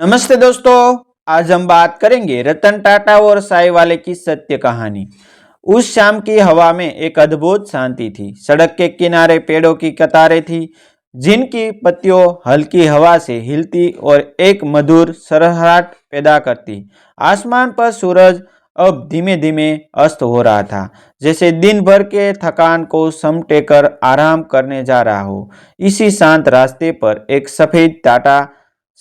नमस्ते दोस्तों। आज हम बात करेंगे रतन टाटा और साई वाले की सत्य कहानी। उस शाम की हवा में एक अद्भुत शांति थी। सड़क के किनारे पेड़ों की कतारें थी, जिनकी पत्तियों हल्की हवा से हिलती और एक मधुर सरसराहट पैदा करती। आसमान पर सूरज अब धीमे धीमे अस्त हो रहा था, जैसे दिन भर के थकान को समेटे कर आराम करने जा रहा हो। इसी शांत रास्ते पर एक सफेद टाटा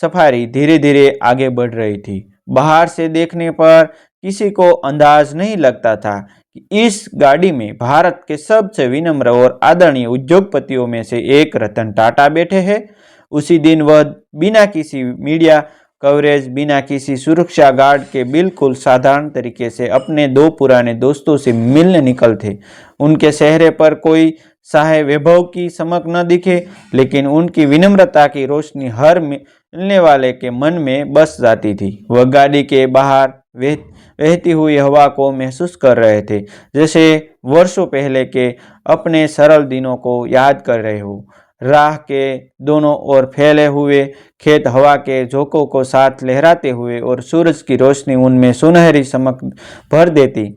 सफारी धीरे धीरे आगे बढ़ रही थी। बाहर से देखने पर किसी को अंदाज नहीं लगता था कि इस गाड़ी में भारत के सबसे विनम्र और आदरणीय उद्योगपतियों में से एक रतन टाटा बैठे हैं। उसी दिन वह बिना किसी मीडिया कवरेज, बिना किसी सुरक्षा गार्ड के बिल्कुल साधारण तरीके से अपने दो पुराने दोस्तों से मिलने निकल थे। उनके चेहरे पर कोई शाह वैभव की चमक न दिखे, लेकिन उनकी विनम्रता की रोशनी हर मिलने वाले के मन में बस जाती थी। वह गाड़ी के बाहर बहती हुई हवा को महसूस कर रहे थे, जैसे वर्षों पहले के अपने सरल दिनों को याद कर रहे हो। राह के दोनों ओर फैले हुए खेत हवा के झोंकों को साथ लहराते हुए और सूरज की रोशनी उनमें सुनहरी चमक भर देती।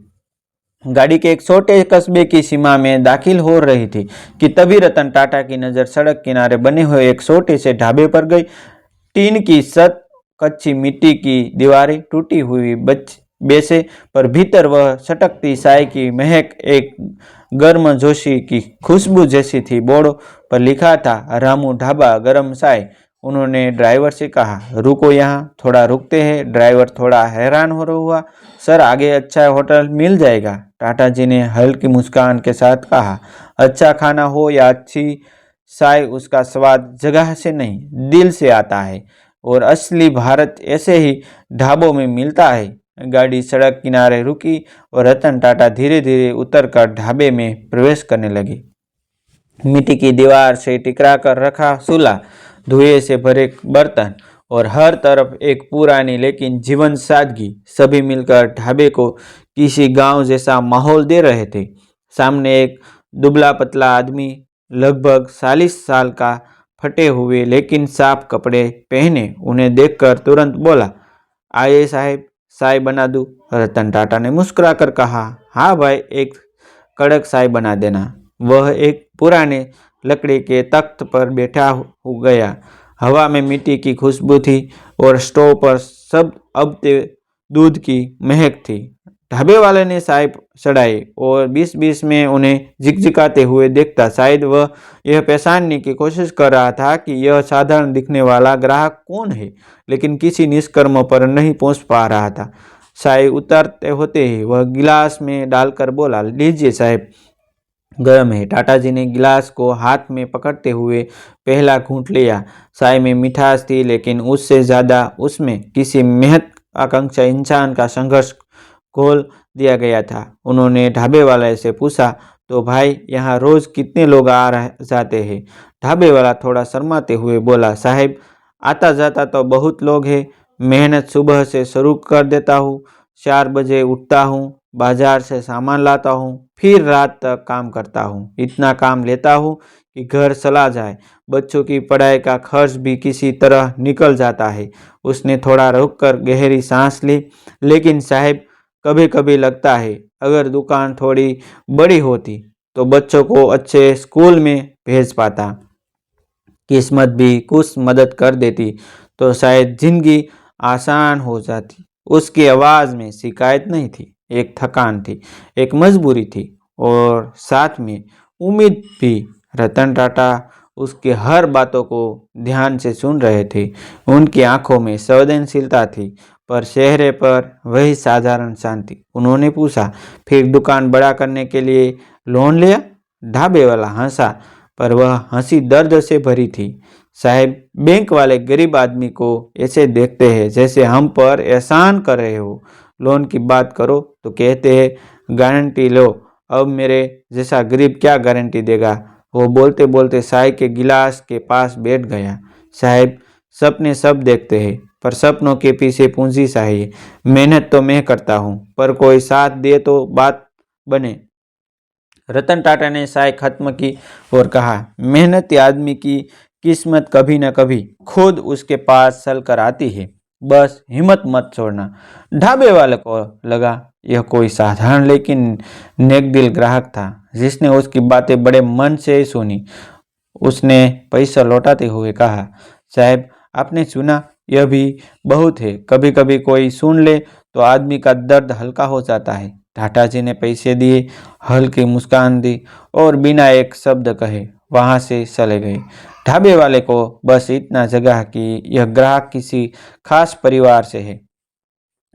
गाड़ी के एक छोटे कस्बे की सीमा में दाखिल हो रही थी कि तभी रतन टाटा की नज़र सड़क किनारे बने हुए एक छोटे से ढाबे पर गई। टीन की छत, कच्ची मिट्टी की दीवारें, टूटी हुई बेसे, पर भीतर वह चटकती चाय की महक, एक गर्मजोशी की खुशबू जैसी थी। बोर्ड पर लिखा था, रामू ढाबा गरम चाय। उन्होंने ड्राइवर से कहा, रुको, यहाँ थोड़ा रुकते हैं। ड्राइवर थोड़ा हैरान हो रहा हुआ। सर, आगे अच्छा होटल मिल जाएगा। टाटा जी ने हल्की मुस्कान के साथ कहा, अच्छा खाना हो या अच्छी चाय, उसका स्वाद जगह से नहीं दिल से आता है, और असली भारत ऐसे ही ढाबों में मिलता है। गाड़ी सड़क किनारे रुकी और रतन टाटा धीरे धीरे उतरकर ढाबे में प्रवेश करने लगे। मिट्टी की दीवार से टिकरा कर रखा चूल्हा, धुएं से भरे बर्तन और हर तरफ एक पुरानी लेकिन जीवंत सादगी, सभी मिलकर ढाबे को किसी गांव जैसा माहौल दे रहे थे। सामने एक दुबला पतला आदमी, लगभग 40 साल का, फटे हुए लेकिन साफ कपड़े पहने, उन्हें देखकर तुरंत बोला, आइए साहब, चाय बना दूं? रतन टाटा ने मुस्कुराकर कहा, हाँ भाई, एक कड़क चाय बना देना। वह एक पुराने लकड़ी के तख्त पर बैठा हो गया। हवा में मिट्टी की खुशबू थी और स्टोव पर सब अबते दूध की महक थी। ढाबे वाले ने चाय चढ़ाई और बीच बीच में उन्हें झिकझिकाते हुए देखता। शायद वह यह पहचानने की कोशिश कर रहा था कि यह साधारण दिखने वाला ग्राहक कौन है, लेकिन किसी निष्कर्म पर नहीं पहुंच पा रहा था। चाय उतरते होते ही वह गिलास में डालकर बोला, लीजिए साहब, गर्म है। टाटा जी ने गिलास को हाथ में पकड़ते हुए पहला घूंट लिया। चाय में मिठास थी, लेकिन उससे ज़्यादा उसमें किसी महत्वाकांक्षा इंसान का संघर्ष घोल दिया गया था। उन्होंने ढाबे वाले से पूछा, तो भाई, यहाँ रोज़ कितने लोग आ रहे जाते हैं? ढाबे वाला थोड़ा शर्माते हुए बोला, साहब, आता जाता तो बहुत लोग हैं। मेहनत सुबह से शुरू कर देता हूँ, 4 बजे उठता हूँ, बाजार से सामान लाता हूँ, फिर रात तक काम करता हूँ। इतना काम लेता हूँ कि घर चला जाए, बच्चों की पढ़ाई का खर्च भी किसी तरह निकल जाता है। उसने थोड़ा रुककर गहरी सांस ली, लेकिन साहब, कभी कभी लगता है अगर दुकान थोड़ी बड़ी होती तो बच्चों को अच्छे स्कूल में भेज पाता, किस्मत भी कुछ मदद कर देती तो शायद जिंदगी आसान हो जाती। उसकी आवाज़ में शिकायत नहीं थी, एक थकान थी, एक मजबूरी थी, और साथ में उम्मीद भी। रतन टाटा उसके हर बातों को ध्यान से सुन रहे थे। उनकी आंखों में संवेदनशीलता थी, पर चेहरे पर वही साधारण शांति। उन्होंने पूछा, फिर दुकान बड़ा करने के लिए लोन लिया? ढाबे वाला हंसा, पर वह हंसी दर्द से भरी थी। साहब, बैंक वाले गरीब आदमी को ऐसे देखते हैं जैसे हम पर एहसान कर रहे हो। लोन की बात करो तो कहते हैं गारंटी लो। अब मेरे जैसा गरीब क्या गारंटी देगा? वो बोलते बोलते चाय के गिलास के पास बैठ गया। साहब, सपने सब देखते हैं, पर सपनों के पीछे पूंजी चाहिए। मेहनत तो मैं करता हूँ, पर कोई साथ दे तो बात बने। रतन टाटा ने चाय खत्म की और कहा, मेहनती आदमी की किस्मत कभी न कभी खुद उसके पास चल कर आती है। बस हिम्मत मत छोड़ना। ढाबे वाले को लगा यह कोई साधारण लेकिन नेकदिल ग्राहक था जिसने उसकी बातें बड़े मन से सुनी। उसने पैसा लौटाते हुए कहा, साहब आपने सुना, यह भी बहुत है। कभी कभी कोई सुन ले तो आदमी का दर्द हल्का हो जाता है। टाटा जी ने पैसे दिए, हल्की मुस्कान दी और बिना एक शब्द कहे वहां से चले गए। ढाबे वाले को बस इतना जगा कि यह ग्राहक किसी खास परिवार से है,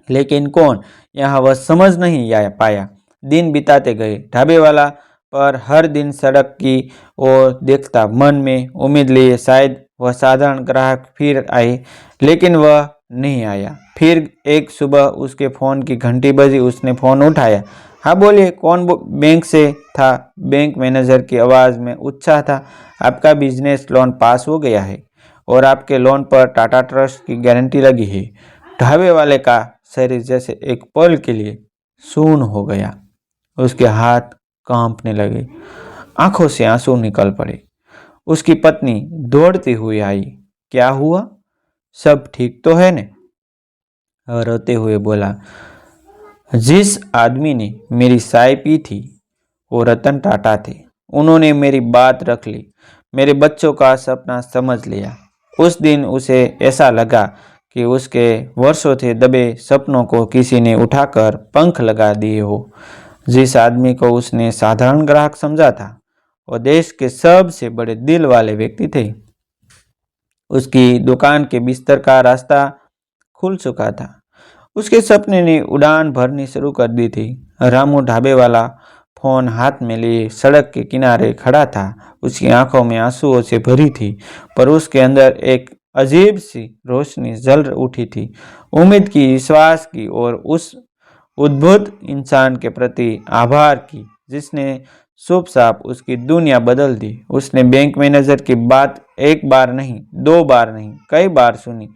लेकिन कौन, यहाँ वह समझ नहीं पाया। दिन बिताते गए। ढाबे वाला पर हर दिन सड़क की ओर देखता, मन में उम्मीद लिए शायद वह साधारण ग्राहक फिर आए, लेकिन वह नहीं आया। फिर एक सुबह उसके फ़ोन की घंटी बजी। उसने फ़ोन उठाया। हाँ बोलिए, कौन बैंक से था। बैंक मैनेजर की आवाज़ में उत्साह था। आपका बिजनेस लोन पास हो गया है और आपके लोन पर टाटा ट्रस्ट की गारंटी लगी है। ढाबे वाले का शरीर जैसे एक पल के लिए सून हो गया। उसके हाथ कांपने लगे, आंखों से आंसू निकल पड़े। उसकी पत्नी दौड़ती हुई आई। क्या हुआ, सब ठीक तो है ने? और रोते हुए बोला, जिस आदमी ने मेरी चाय पी थी वो रतन टाटा थे। उन्होंने मेरी बात रख ली, मेरे बच्चों का सपना समझ लिया। उस दिन उसे ऐसा लगा कि उसके वर्षों से दबे सपनों को किसी ने उठाकर पंख लगा दिए हो। जिस आदमी को उसने साधारण ग्राहक समझा था वो देश के सबसे बड़े दिल वाले व्यक्ति थे। उसकी दुकान के बिस्तर का रास्ता खुल चुका था। उसके सपने ने उड़ान भरनी शुरू कर दी थी। रामू ढाबे वाला फोन हाथ में लिए सड़क के किनारे खड़ा था। उसकी आंखों में आंसुओं से भरी थी, पर उसके अंदर एक अजीब सी रोशनी जल उठी थी, उम्मीद की, विश्वास की और उस उद्भुत इंसान के प्रति आभार की जिसने शुभ साफ उसकी दुनिया बदल दी। उसने बैंक मैनेजर की बात एक बार नहीं, दो बार नहीं, कई बार सुनी।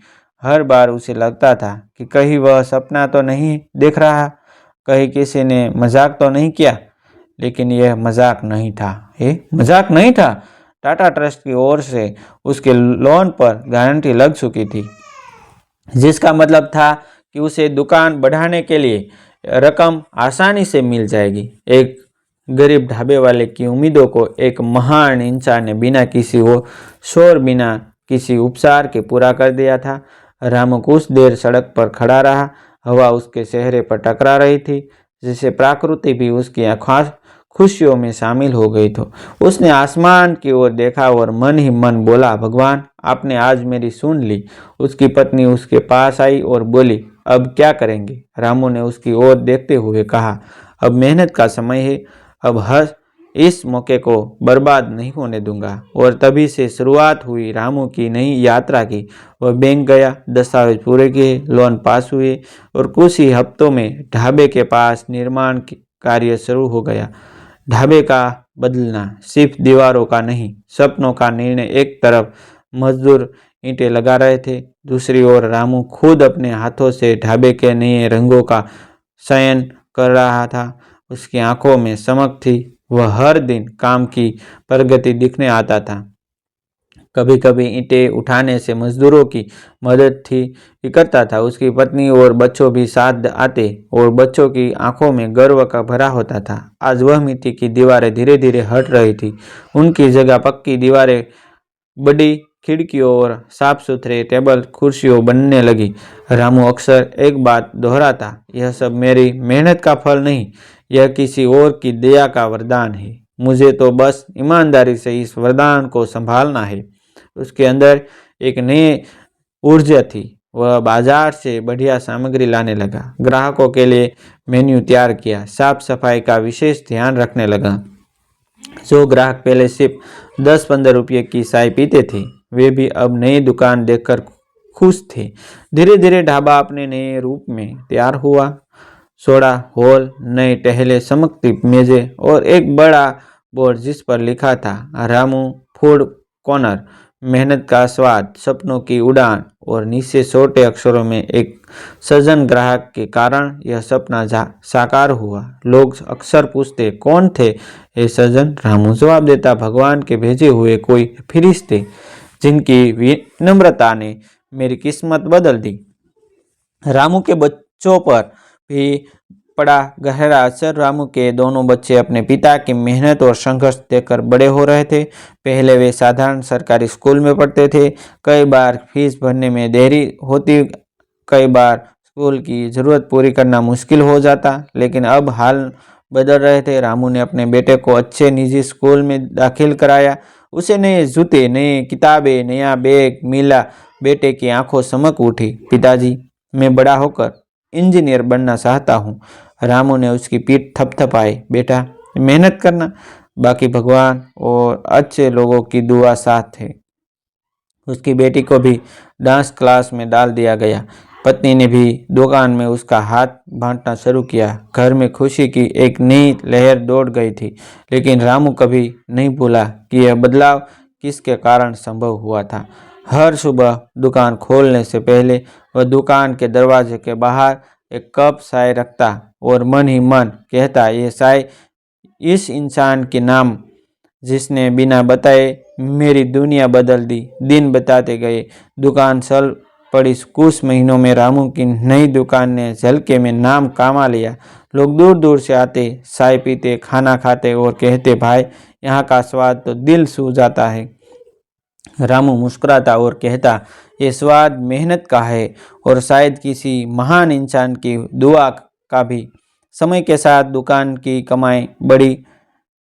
हर बार उसे लगता था कि कहीं वह सपना तो नहीं देख रहा, कहीं किसी ने मजाक तो नहीं किया। लेकिन यह मजाक नहीं था। ये मजाक नहीं था। टाटा ट्रस्ट की ओर से उसके लोन पर गारंटी लग चुकी थी, जिसका मतलब था कि उसे दुकान बढ़ाने के लिए रकम आसानी से मिल जाएगी। एक गरीब ढाबे वाले की उम्मीदों को एक महान इंसान ने बिना किसी शोर, बिना किसी उपचार के पूरा कर दिया था। रामू कुछ देर सड़क पर खड़ा रहा। हवा उसके चेहरे पर टकरा रही थी, जिससे प्रकृति भी उसकी खास खुशियों में शामिल हो गई। तो उसने आसमान की ओर देखा और मन ही मन बोला, भगवान आपने आज मेरी सुन ली। उसकी पत्नी उसके पास आई और बोली, अब क्या करेंगे? रामू ने उसकी ओर देखते हुए कहा, अब मेहनत का समय है। अब हर इस मौके को बर्बाद नहीं होने दूंगा। और तभी से शुरुआत हुई रामू की नई यात्रा की। वह बैंक गया, दस्तावेज पूरे किए, लोन पास हुए और कुछ ही हफ्तों में ढाबे के पास निर्माण कार्य शुरू हो गया। ढाबे का बदलना सिर्फ दीवारों का नहीं, सपनों का निर्णय। एक तरफ मजदूर ईंटें लगा रहे थे, दूसरी ओर रामू खुद अपने हाथों से ढाबे के नए रंगों का चयन कर रहा था। उसकी आंखों में चमक थी। वह हर दिन काम की प्रगति दिखने आता था। कभी कभी ईंटें उठाने से मजदूरों की मदद थी करता था। उसकी पत्नी और बच्चों भी साथ आते और बच्चों की आंखों में गर्व का भरा होता था। आज वह मिट्टी की दीवारें धीरे धीरे हट रही थी। उनकी जगह पक्की दीवारें, बड़ी खिड़कियों और साफ सुथरे टेबल कुर्सियों बनने लगी। रामू अक्सर एक बात दोहराता, यह सब मेरी मेहनत का फल नहीं, यह किसी और की दया का वरदान है। मुझे तो बस ईमानदारी से इस वरदान को संभालना है। उसके अंदर एक नई ऊर्जा थी। वह बाजार से बढ़िया सामग्री लाने लगा, ग्राहकों के लिए मेन्यू तैयार किया, साफ सफाई का विशेष ध्यान रखने लगा। जो ग्राहक पहले सिर्फ 10-15 रुपये की चाय पीते थे, वे भी अब नई दुकान देखकर खुश थे। धीरे धीरे ढाबा अपने नए रूप में तैयार हुआ। सोडा हॉल, नए टहले, चमकती मेजें और एक बड़ा बोर्ड जिस पर लिखा था, रामू फूड कॉर्नर, मेहनत का स्वाद, सपनों की उड़ान। और नीचे छोटे अक्षरों में एक सजन ग्राहक के कारण यह सपना साकार हुआ। लोग अक्सर पूछते, कौन थे ये सजन? रामू जवाब देता, भगवान के भेजे हुए कोई फरिश्ते जिनकी विनम्रता ने मेरी किस्मत बदल दी। रामू के बच्चों पर भी पड़ा गहरा असर। रामू के दोनों बच्चे अपने पिता की मेहनत और संघर्ष देखकर बड़े हो रहे थे। पहले वे साधारण सरकारी स्कूल में पढ़ते थे। कई बार फीस भरने में देरी होती, कई बार स्कूल की ज़रूरत पूरी करना मुश्किल हो जाता, लेकिन अब हाल बदल रहे थे। रामू ने अपने बेटे को अच्छे निजी स्कूल में दाखिल कराया। उसे नए जूते, नई किताबें, नया बैग मिला। बेटे की आंखों चमक उठी। पिताजी, मैं बड़ा होकर इंजीनियर बनना चाहता हूँ। रामू ने उसकी पीठ थपथपाई। बेटा, मेहनत करना, बाकी भगवान और अच्छे लोगों की दुआ साथ है। उसकी बेटी को भी डांस क्लास में डाल दिया गया। पत्नी ने भी दुकान में उसका हाथ बांटना शुरू किया। घर में खुशी की एक नई लहर दौड़ गई थी। लेकिन रामू कभी नहीं भूला कि यह बदलाव किसके कारण संभव हुआ था। हर सुबह दुकान खोलने से पहले वह दुकान के दरवाजे के बाहर एक कप चाय रखता और मन ही मन कहता, ये चाय इस इंसान के नाम जिसने बिना बताए मेरी दुनिया बदल दी। दिन बताते गए, दुकान चल पड़ी। कुछ महीनों में रामू की नई दुकान ने झलके में नाम कमा लिया। लोग दूर दूर से आते, चाय पीते, खाना खाते और कहते, भाई, यहाँ का स्वाद तो दिल छू जाता है। रामू मुस्कुराता और कहता, ये स्वाद मेहनत का है और शायद किसी महान इंसान की दुआ का भी। समय के साथ दुकान की कमाई बढ़ी।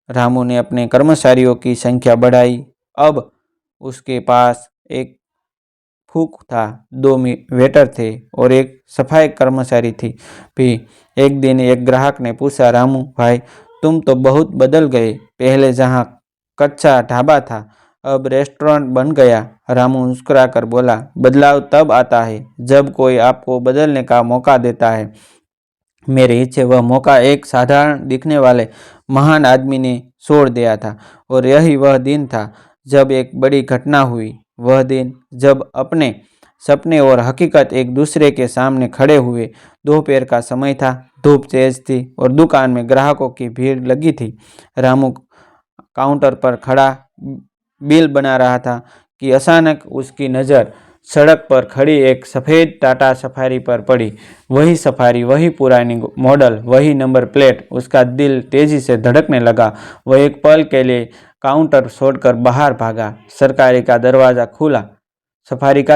रामू ने अपने कर्मचारियों की संख्या बढ़ाई। अब उसके पास एक कुक था, 2 वेटर थे और एक सफाई कर्मचारी थी भी। एक दिन एक ग्राहक ने पूछा, रामू भाई, तुम तो बहुत बदल गए। पहले जहाँ कच्चा ढाबा था, अब रेस्टोरेंट बन गया। रामू मुस्कुराकर बोला, बदलाव तब आता है जब कोई आपको बदलने का मौका देता है। मेरे इच्छे वह मौका एक साधारण दिखने वाले महान आदमी ने छोड़ दिया था। और यही वह दिन था जब एक बड़ी घटना हुई। वह दिन जब अपने सपने और हकीकत एक दूसरे के सामने खड़े हुए। दोपहर का समय था, धूप तेज थी और दुकान में ग्राहकों की भीड़ लगी थी। रामू काउंटर पर खड़ा बिल बना रहा था कि अचानक उसकी नज़र सड़क पर खड़ी एक सफ़ेद टाटा सफारी पर पड़ी। वही सफारी, वही पुरानी मॉडल, वही नंबर प्लेट। उसका दिल तेजी से धड़कने लगा। वह एक पल के लिए काउंटर छोड़कर बाहर भागा। सफारी का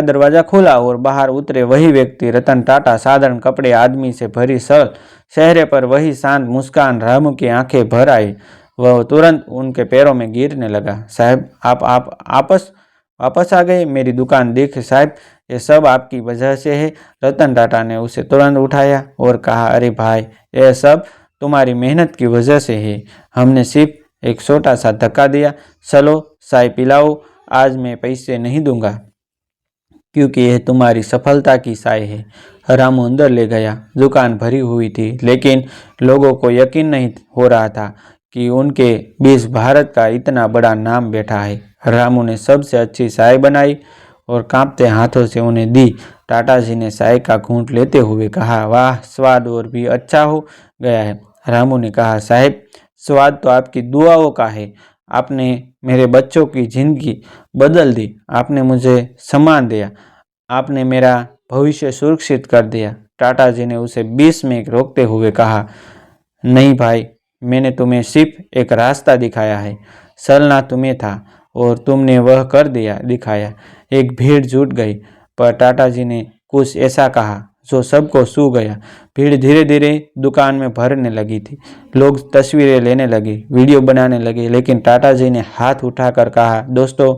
दरवाज़ा खुला और बाहर उतरे वही व्यक्ति, रतन टाटा। साधारण कपड़े, आदमी से भरी सल, चेहरे पर वही शांत मुस्कान। रामू की आंखें भर आई। वह तुरंत उनके पैरों में गिरने लगा। साहब, आप वापस आ गए। मेरी दुकान देख साहब, ये सब आपकी वजह से है। रतन टाटा ने उसे तुरंत उठाया और कहा, अरे भाई, यह सब तुम्हारी मेहनत की वजह से है। हमने सिर्फ एक छोटा सा धक्का दिया। चलो चाय पिलाओ। आज मैं पैसे नहीं दूंगा क्योंकि यह तुम्हारी सफलता की चाय है। रामू अंदर ले गया। दुकान भरी हुई थी, लेकिन लोगों को यकीन नहीं हो रहा था कि उनके बीच भारत का इतना बड़ा नाम बैठा है। रामू ने सबसे अच्छी चाय बनाई और कांपते हाथों से उन्हें दी। टाटा जी ने चाय का घूंट लेते हुए कहा, वाह, स्वाद और भी अच्छा हो गया है। रामू ने कहा, साहब, स्वाद तो आपकी दुआओं का है। आपने मेरे बच्चों की जिंदगी बदल दी। आपने मुझे सम्मान दिया। आपने मेरा भविष्य सुरक्षित कर दिया। टाटा जी ने उसे बीच में रोकते हुए कहा, नहीं भाई, मैंने तुम्हें सिर्फ एक रास्ता दिखाया है। चलना तुम्हें था और तुमने वह कर दिखाया। एक भीड़ जुट गई, पर टाटा जी ने कुछ ऐसा कहा जो सबको छू गया। भीड़ धीरे धीरे दुकान में भरने लगी थी। लोग तस्वीरें लेने लगे, वीडियो बनाने लगे, लेकिन टाटा जी ने हाथ उठाकर कहा, दोस्तों,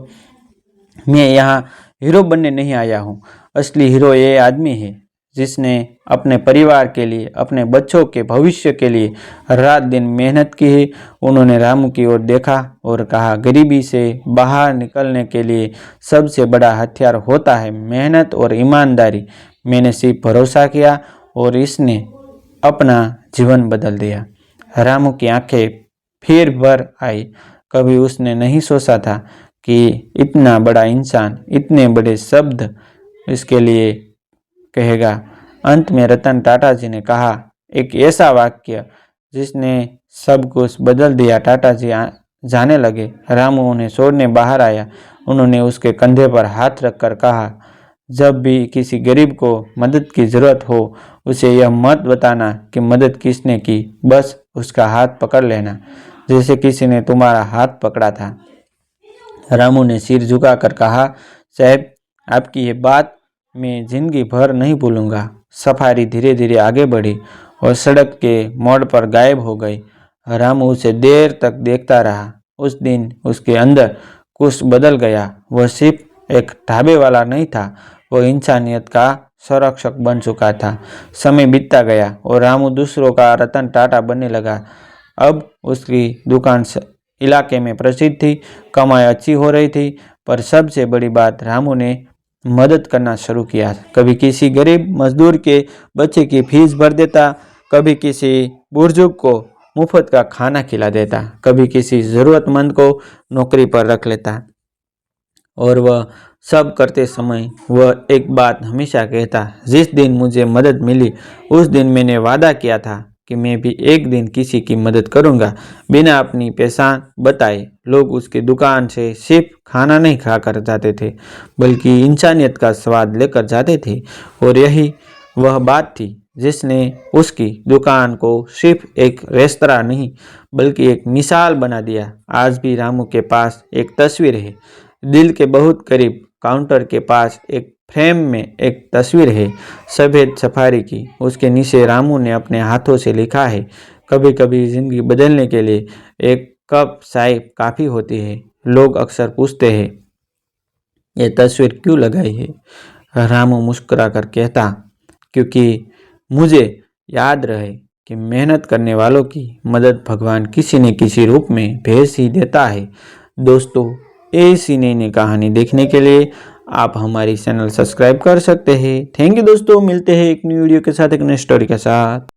मैं यहाँ हीरो बनने नहीं आया हूँ। असली हीरो ये आदमी है जिसने अपने परिवार के लिए, अपने बच्चों के भविष्य के लिए रात दिन मेहनत की है। उन्होंने रामू की ओर देखा और कहा, गरीबी से बाहर निकलने के लिए सबसे बड़ा हथियार होता है मेहनत और ईमानदारी। मैंने सिर्फ भरोसा किया और इसने अपना जीवन बदल दिया। रामू की आंखें फिर भर आई। कभी उसने नहीं सोचा था कि इतना बड़ा इंसान इतने बड़े शब्द इसके लिए कहेगा। अंत में रतन टाटा जी ने कहा एक ऐसा वाक्य जिसने सब कुछ बदल दिया। टाटा जी जाने लगे। रामू उन्हें छोड़ने बाहर आया। उन्होंने उसके कंधे पर हाथ रखकर कहा, जब भी किसी गरीब को मदद की ज़रूरत हो उसे यह मत बताना कि मदद किसने की, बस उसका हाथ पकड़ लेना जैसे किसी ने तुम्हारा हाथ पकड़ा था। रामू ने सिर झुकाकर कहा, साहब, आपकी ये बात मैं जिंदगी भर नहीं भूलूंगा। सफारी धीरे धीरे आगे बढ़ी और सड़क के मोड़ पर गायब हो गई। रामू उसे देर तक देखता रहा। उस दिन उसके अंदर कुछ बदल गया। वह सिर्फ एक ढाबे वाला नहीं था, वह इंसानियत का संरक्षक बन चुका था। समय बीतता गया और रामू दूसरों का रतन टाटा बनने लगा। अब उसकी दुकान इलाके में प्रसिद्ध थी, कमाई अच्छी हो रही थी, पर सबसे बड़ी बात, रामू ने मदद करना शुरू किया। कभी किसी गरीब मजदूर के बच्चे की फीस भर देता, कभी किसी बुजुर्ग को मुफ्त का खाना खिला देता, कभी किसी ज़रूरतमंद को नौकरी पर रख लेता। और वह सब करते समय वह एक बात हमेशा कहता, जिस दिन मुझे मदद मिली उस दिन मैंने वादा किया था कि मैं भी एक दिन किसी की मदद करूंगा। बिना अपनी पहचान बताए लोग उसकी दुकान से सिर्फ खाना नहीं खाकर जाते थे, बल्कि इंसानियत का स्वाद लेकर जाते थे। और यही वह बात थी जिसने उसकी दुकान को सिर्फ एक रेस्तरां नहीं बल्कि एक मिसाल बना दिया। आज भी रामू के पास एक तस्वीर है, दिल के बहुत करीब काउंटर के पास एक फ्रेम में एक तस्वीर है, सफ़ेद सफारी की। उसके नीचे रामू ने अपने हाथों से लिखा है, कभी कभी ज़िंदगी बदलने के लिए एक कप चाय काफ़ी होती है। लोग अक्सर पूछते हैं, ये तस्वीर क्यों लगाई है? रामू मुस्कुरा कर कहता, क्योंकि मुझे याद रहे कि मेहनत करने वालों की मदद भगवान किसी न किसी रूप में भेज ही देता है। दोस्तों, ऐसी नई नई कहानी देखने के लिए आप हमारी चैनल सब्सक्राइब कर सकते हैं। थैंक यू दोस्तों, मिलते हैं एक न्यू वीडियो के साथ, एक नई स्टोरी के साथ।